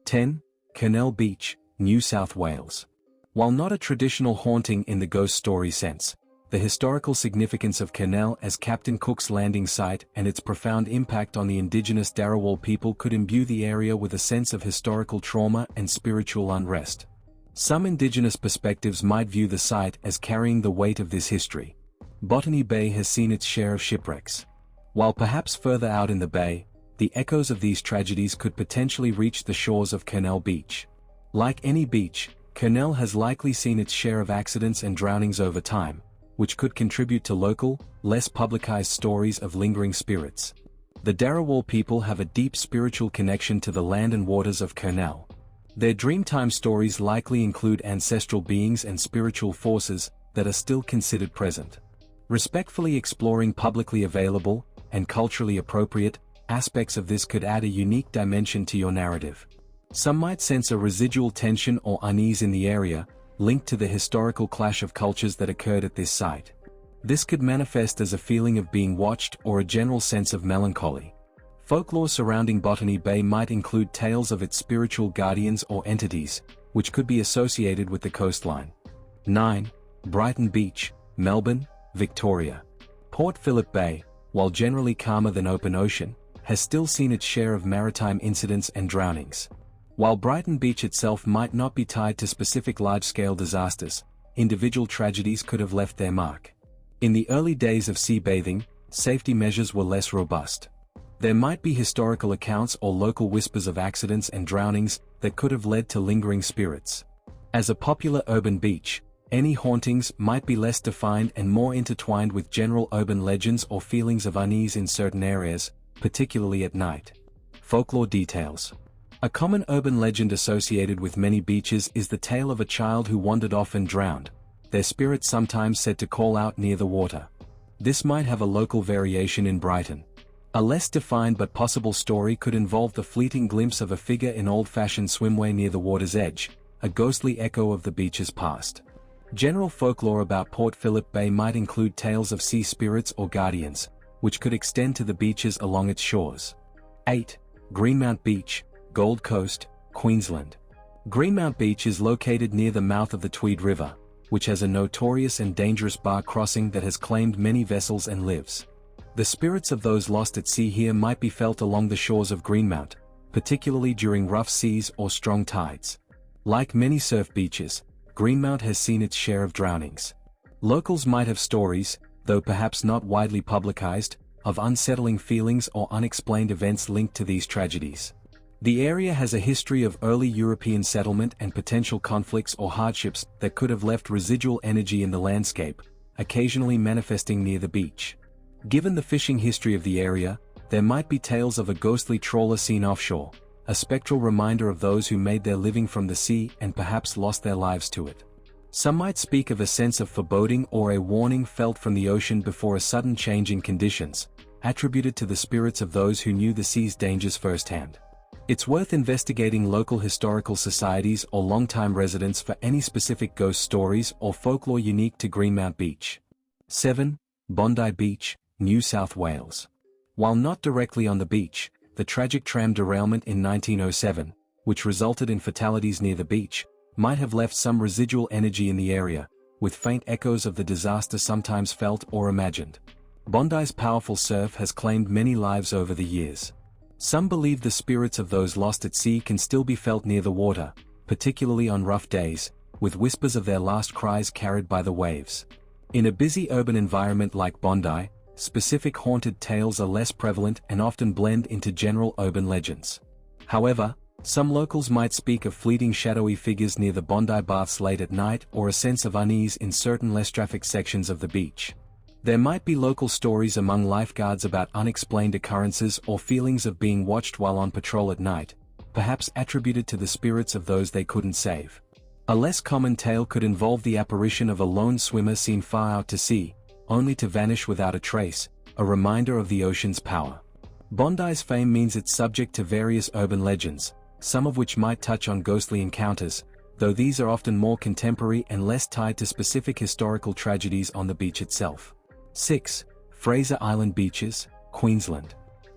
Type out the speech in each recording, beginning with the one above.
10. Canel Beach, New South Wales. While not a traditional haunting in the ghost story sense, the historical significance of Canel as Captain Cook's landing site and its profound impact on the indigenous Darawal people could imbue the area with a sense of historical trauma and spiritual unrest. Some indigenous perspectives might view the site as carrying the weight of this history. Botany Bay has seen its share of shipwrecks. While perhaps further out in the bay, the echoes of these tragedies could potentially reach the shores of Canel Beach. Like any beach, Canel has likely seen its share of accidents and drownings over time, which could contribute to local, less publicized stories of lingering spirits. The Darawal people have a deep spiritual connection to the land and waters of Canel. Their Dreamtime stories likely include ancestral beings and spiritual forces that are still considered present. Respectfully exploring publicly available, and culturally appropriate, aspects of this could add a unique dimension to your narrative. Some might sense a residual tension or unease in the area, linked to the historical clash of cultures that occurred at this site. This could manifest as a feeling of being watched or a general sense of melancholy. Folklore surrounding Botany Bay might include tales of its spiritual guardians or entities, which could be associated with the coastline. 9. Brighton Beach, Melbourne, Victoria. Port Phillip Bay, while generally calmer than open ocean, has still seen its share of maritime incidents and drownings. While Brighton Beach itself might not be tied to specific large-scale disasters, individual tragedies could have left their mark. In the early days of sea bathing, safety measures were less robust. There might be historical accounts or local whispers of accidents and drownings that could have led to lingering spirits. As a popular urban beach, any hauntings might be less defined and more intertwined with general urban legends or feelings of unease in certain areas, particularly at night. Folklore details. A common urban legend associated with many beaches is the tale of a child who wandered off and drowned, their spirit sometimes said to call out near the water. This might have a local variation in Brighton. A less defined but possible story could involve the fleeting glimpse of a figure in old-fashioned swimwear near the water's edge, a ghostly echo of the beach's past. General folklore about Port Phillip Bay might include tales of sea spirits or guardians, which could extend to the beaches along its shores. 8. Greenmount Beach, Gold Coast, Queensland. Greenmount Beach is located near the mouth of the Tweed River, which has a notorious and dangerous bar crossing that has claimed many vessels and lives. The spirits of those lost at sea here might be felt along the shores of Greenmount, particularly during rough seas or strong tides. Like many surf beaches, Greenmount has seen its share of drownings. Locals might have stories, though perhaps not widely publicized, of unsettling feelings or unexplained events linked to these tragedies. The area has a history of early European settlement and potential conflicts or hardships that could have left residual energy in the landscape, occasionally manifesting near the beach. Given the fishing history of the area, there might be tales of a ghostly trawler seen offshore, a spectral reminder of those who made their living from the sea and perhaps lost their lives to it. Some might speak of a sense of foreboding or a warning felt from the ocean before a sudden change in conditions, attributed to the spirits of those who knew the sea's dangers firsthand. It's worth investigating local historical societies or long-time residents for any specific ghost stories or folklore unique to Greenmount Beach. 7. Bondi Beach, New South Wales. While not directly on the beach, the tragic tram derailment in 1907, which resulted in fatalities near the beach, might have left some residual energy in the area, with faint echoes of the disaster sometimes felt or imagined. Bondi's powerful surf has claimed many lives over the years. Some believe the spirits of those lost at sea can still be felt near the water, particularly on rough days, with whispers of their last cries carried by the waves. In a busy urban environment like Bondi, specific haunted tales are less prevalent and often blend into general urban legends. However, some locals might speak of fleeting shadowy figures near the Bondi baths late at night or a sense of unease in certain less trafficked sections of the beach. There might be local stories among lifeguards about unexplained occurrences or feelings of being watched while on patrol at night, perhaps attributed to the spirits of those they couldn't save. A less common tale could involve the apparition of a lone swimmer seen far out to sea, only to vanish without a trace, a reminder of the ocean's power. Bondi's fame means it's subject to various urban legends, some of which might touch on ghostly encounters, though these are often more contemporary and less tied to specific historical tragedies on the beach itself. 6. Fraser Island Beaches, Queensland.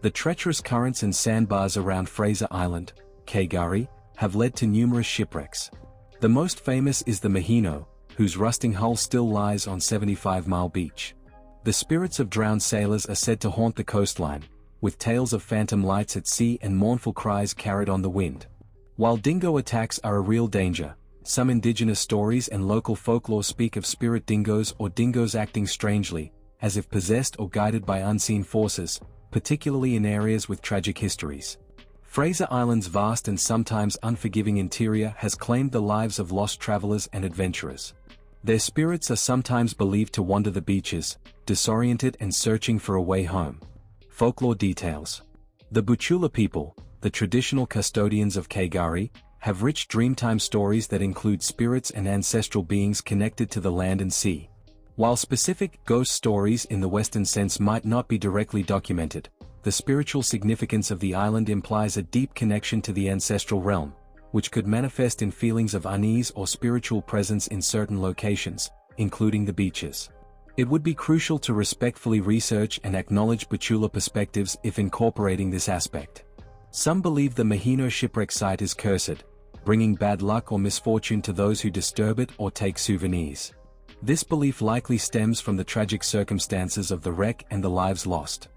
The treacherous currents and sandbars around Fraser Island, K'gari, have led to numerous shipwrecks. The most famous is the Maheno, whose rusting hull still lies on 75 Mile Beach. The spirits of drowned sailors are said to haunt the coastline, with tales of phantom lights at sea and mournful cries carried on the wind. While dingo attacks are a real danger, some indigenous stories and local folklore speak of spirit dingoes or dingoes acting strangely, as if possessed or guided by unseen forces, particularly in areas with tragic histories. Fraser Island's vast and sometimes unforgiving interior has claimed the lives of lost travelers and adventurers. Their spirits are sometimes believed to wander the beaches, disoriented and searching for a way home. Folklore details. The Butchula people, the traditional custodians of Kagari, have rich dreamtime stories that include spirits and ancestral beings connected to the land and sea. While specific ghost stories in the Western sense might not be directly documented, the spiritual significance of the island implies a deep connection to the ancestral realm, which could manifest in feelings of unease or spiritual presence in certain locations, including the beaches. It would be crucial to respectfully research and acknowledge Butchula perspectives if incorporating this aspect. Some believe the Maheno shipwreck site is cursed, bringing bad luck or misfortune to those who disturb it or take souvenirs. This belief likely stems from the tragic circumstances of the wreck and the lives lost.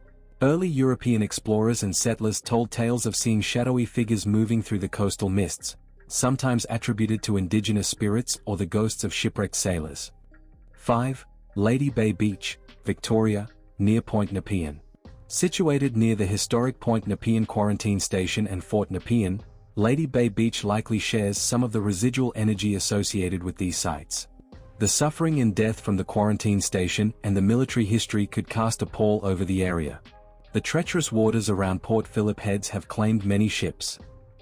Early European explorers and settlers told tales of seeing shadowy figures moving through the coastal mists, sometimes attributed to indigenous spirits or the ghosts of shipwrecked sailors. 5. Lady Bay Beach, Victoria, near Point Nepean. Situated near the historic Point Nepean Quarantine Station and Fort Nepean, Lady Bay Beach likely shares some of the residual energy associated with these sites. The suffering and death from the quarantine station and the military history could cast a pall over the area. The treacherous waters around Port Phillip Heads have claimed many ships.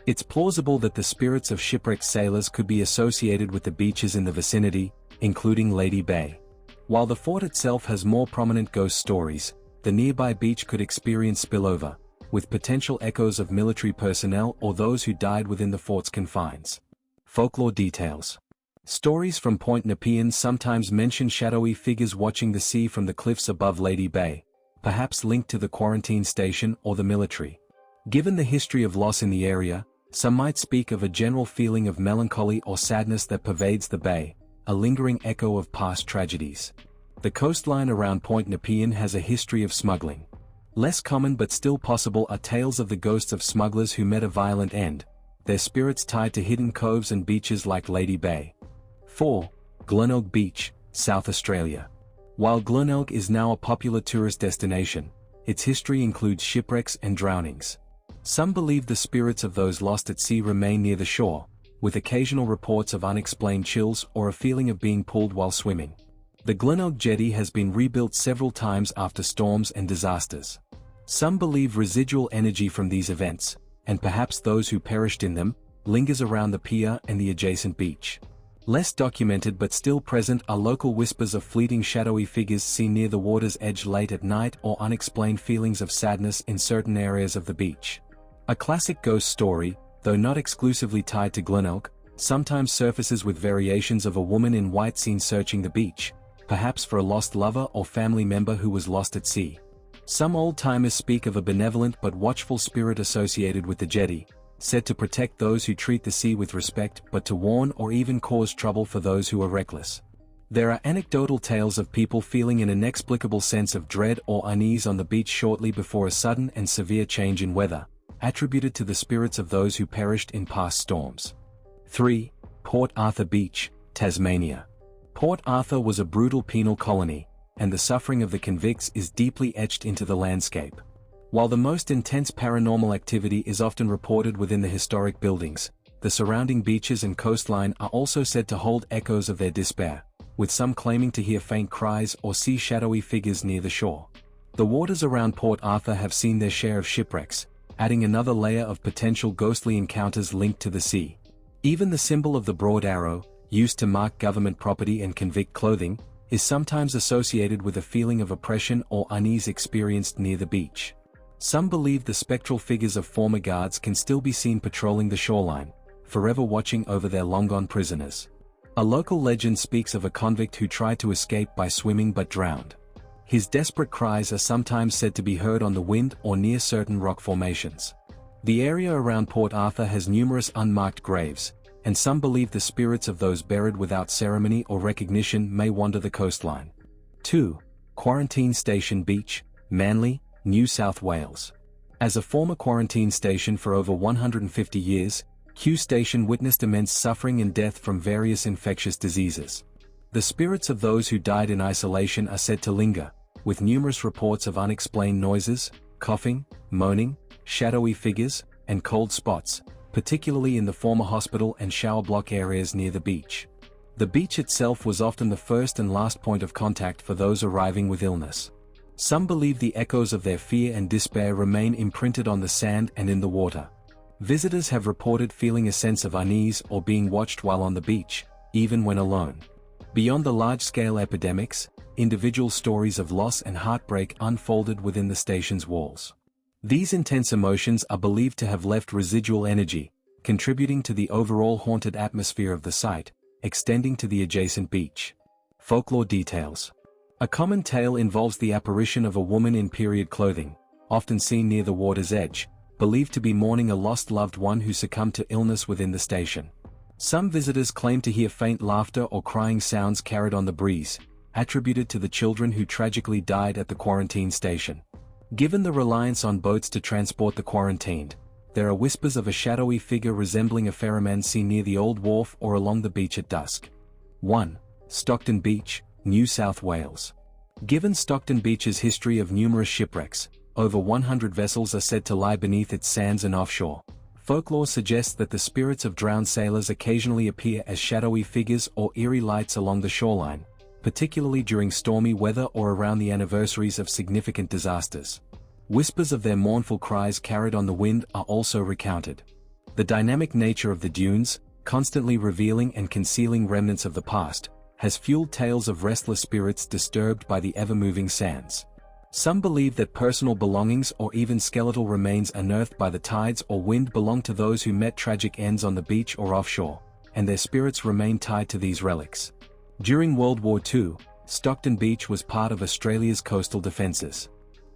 It's plausible that the spirits of shipwrecked sailors could be associated with the beaches in the vicinity, including Lady Bay. While the fort itself has more prominent ghost stories, the nearby beach could experience spillover, with potential echoes of military personnel or those who died within the fort's confines. Folklore details. Stories from Point Nepean sometimes mention shadowy figures watching the sea from the cliffs above Lady Bay, perhaps linked to the quarantine station or the military. Given the history of loss in the area, some might speak of a general feeling of melancholy or sadness that pervades the bay, a lingering echo of past tragedies. The coastline around Point Nepean has a history of smuggling. Less common but still possible are tales of the ghosts of smugglers who met a violent end, their spirits tied to hidden coves and beaches like Lady Bay. 4. Glenelg Beach, South Australia. While Glenelg is now a popular tourist destination, its history includes shipwrecks and drownings. Some believe the spirits of those lost at sea remain near the shore, with occasional reports of unexplained chills or a feeling of being pulled while swimming. The Glenelg jetty has been rebuilt several times after storms and disasters. Some believe residual energy from these events, and perhaps those who perished in them, lingers around the pier and the adjacent beach. Less documented but still present are local whispers of fleeting shadowy figures seen near the water's edge late at night or unexplained feelings of sadness in certain areas of the beach. A classic ghost story, though not exclusively tied to Glenelg, sometimes surfaces with variations of a woman in white seen searching the beach, perhaps for a lost lover or family member who was lost at sea. Some old-timers speak of a benevolent but watchful spirit associated with the jetty, said to protect those who treat the sea with respect but to warn or even cause trouble for those who are reckless. There are anecdotal tales of people feeling an inexplicable sense of dread or unease on the beach shortly before a sudden and severe change in weather, attributed to the spirits of those who perished in past storms. 3. Port Arthur Beach, Tasmania. Port Arthur was a brutal penal colony, and the suffering of the convicts is deeply etched into the landscape. While the most intense paranormal activity is often reported within the historic buildings, the surrounding beaches and coastline are also said to hold echoes of their despair, with some claiming to hear faint cries or see shadowy figures near the shore. The waters around Port Arthur have seen their share of shipwrecks, adding another layer of potential ghostly encounters linked to the sea. Even the symbol of the broad arrow, used to mark government property and convict clothing, is sometimes associated with a feeling of oppression or unease experienced near the beach. Some believe the spectral figures of former guards can still be seen patrolling the shoreline, forever watching over their long-gone prisoners. A local legend speaks of a convict who tried to escape by swimming but drowned. His desperate cries are sometimes said to be heard on the wind or near certain rock formations. The area around Port Arthur has numerous unmarked graves, and some believe the spirits of those buried without ceremony or recognition may wander the coastline. 2. Quarantine Station Beach, Manly, New South Wales. As a former quarantine station for over 150 years, Q Station witnessed immense suffering and death from various infectious diseases. The spirits of those who died in isolation are said to linger, with numerous reports of unexplained noises, coughing, moaning, shadowy figures, and cold spots, particularly in the former hospital and shower block areas near the beach. The beach itself was often the first and last point of contact for those arriving with illness. Some believe the echoes of their fear and despair remain imprinted on the sand and in the water. Visitors have reported feeling a sense of unease or being watched while on the beach, even when alone. Beyond the large-scale epidemics, individual stories of loss and heartbreak unfolded within the station's walls. These intense emotions are believed to have left residual energy, contributing to the overall haunted atmosphere of the site, extending to the adjacent beach. Folklore details. A common tale involves the apparition of a woman in period clothing, often seen near the water's edge, believed to be mourning a lost loved one who succumbed to illness within the station. Some visitors claim to hear faint laughter or crying sounds carried on the breeze, attributed to the children who tragically died at the quarantine station. Given the reliance on boats to transport the quarantined, there are whispers of a shadowy figure resembling a ferryman seen near the old wharf or along the beach at dusk. 1. Stockton Beach, New South Wales. Given Stockton Beach's history of numerous shipwrecks, over 100 vessels are said to lie beneath its sands and offshore. Folklore suggests that the spirits of drowned sailors occasionally appear as shadowy figures or eerie lights along the shoreline, particularly during stormy weather or around the anniversaries of significant disasters. Whispers of their mournful cries carried on the wind are also recounted. The dynamic nature of the dunes, constantly revealing and concealing remnants of the past, has fueled tales of restless spirits disturbed by the ever-moving sands. Some believe that personal belongings or even skeletal remains unearthed by the tides or wind belong to those who met tragic ends on the beach or offshore, and their spirits remain tied to these relics. During World War II, Stockton Beach was part of Australia's coastal defences.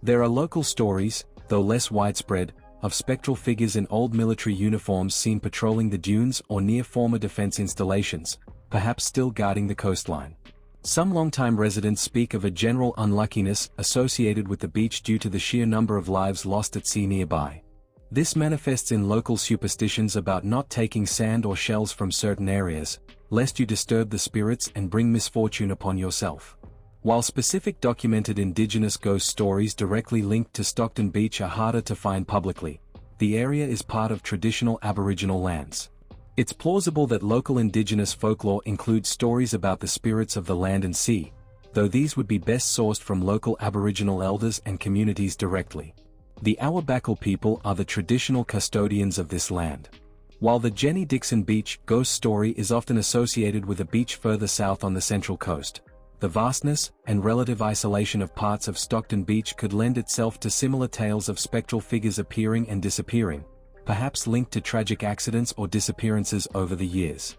There are local stories, though less widespread, of spectral figures in old military uniforms seen patrolling the dunes or near former defence installations, perhaps still guarding the coastline. Some longtime residents speak of a general unluckiness associated with the beach due to the sheer number of lives lost at sea nearby. This manifests in local superstitions about not taking sand or shells from certain areas, lest you disturb the spirits and bring misfortune upon yourself. While specific documented indigenous ghost stories directly linked to Stockton Beach are harder to find publicly, the area is part of traditional Aboriginal lands. It's plausible that local indigenous folklore includes stories about the spirits of the land and sea, though these would be best sourced from local Aboriginal elders and communities directly. The Awabakal people are the traditional custodians of this land. While the Jenny Dixon Beach ghost story is often associated with a beach further south on the central coast, the vastness and relative isolation of parts of Stockton Beach could lend itself to similar tales of spectral figures appearing and disappearing, perhaps linked to tragic accidents or disappearances over the years.